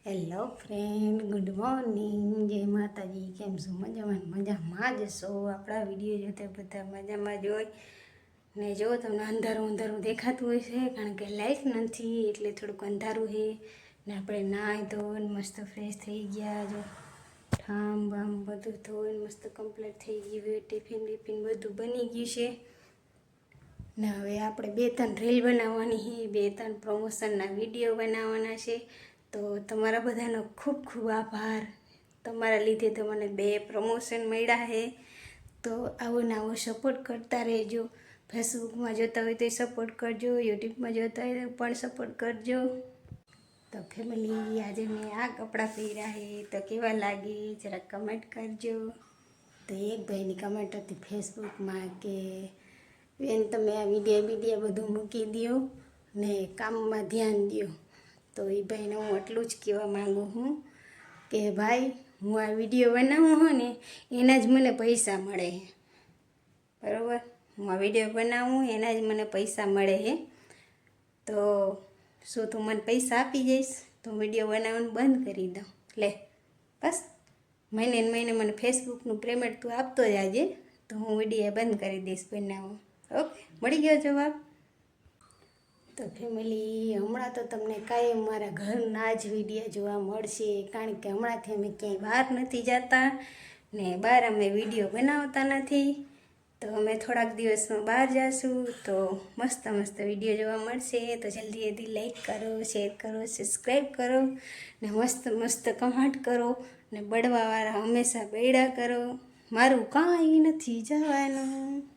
Hello friend, good morning, જય માતાજી. કેમ છો? મજામાં જ છો? આપણા વિડીયો જોતા બધા મજામાં જ હોય ને. જો તમને અંધારું અંધારું દેખાતું હોય છે, કારણ કે લાઈટ નથી એટલે થોડુંક અંધારું છે ને. આપણે નાહી ધોઈને મસ્ત ફ્રેશ થઈ ગયા. જો ઠામ બામ બધું ધોઈને મસ્ત કમ્પ્લીટ થઈ ગયું હોય. ટિફિન બીફિન બધું બની ગયું છે ને. હવે આપણે 2-3 રીલ બનાવવાની છે, 2-3 પ્રમોશનના વિડીયો બનાવવાના છે. તો તમારા બધાનો ખૂબ ખૂબ આભાર. તમારા લીધે તો મને 2 પ્રમોશન મળ્યા છે. તો આવો ને આવો સપોર્ટ કરતા રહેજો. ફેસબુકમાં જોતા હોય તો સપોર્ટ કરજો, યુટ્યુબમાં જોતા હોય તો પણ સપોર્ટ કરજો. તો ફેમિલી, આજે મેં આ કપડાં પહેર્યા છે તો કેવા લાગે જરા કમેન્ટ કરજો. તો એક ભાઈની કમેન્ટ હતી ફેસબુકમાં કે બેન, તમે આ વિડીયો બધું મૂકી દો ને કામમાં ધ્યાન દો. તો એ ભાઈને હું એટલું જ કહેવા માગું છું કે ભાઈ, હું આ વિડીયો બનાવું હોય ને એના જ મને પૈસા મળે છે, બરાબર? હું આ વિડીયો બનાવું એના જ મને પૈસા મળે છે. તો શું તું મને પૈસા આપી જઈશ? તો વિડીયો બનાવવાનું બંધ કરી દઉં? લે બસ, મહિને મહિને મને ફેસબુકનું પેમેન્ટ તું આપતો જાજે, તો હું વિડીયો બંધ કરી દઈશ બનાવવું. ઓકે, મળી ગયો જવાબ? તો ફેમિલી, હમણાં તો તમને કાંઈ મારા ઘરના જ વિડીયો જોવા મળશે, કારણ કે હમણાંથી અમે ક્યાંય બહાર નથી જતા ને બહાર અમે વિડીયો બનાવતા નથી. તો અમે થોડાક દિવસમાં બહાર જઈશું તો મસ્ત મસ્ત વિડીયો જોવા મળશે. તો જલ્દી લાઈક કરો, શેર કરો, સબસ્ક્રાઈબ કરો ને મસ્ત મસ્ત કમેન્ટ કરો ને બળવાવાળા હંમેશા બૈડા કરો. મારું કાંઈ નથી જવાનું.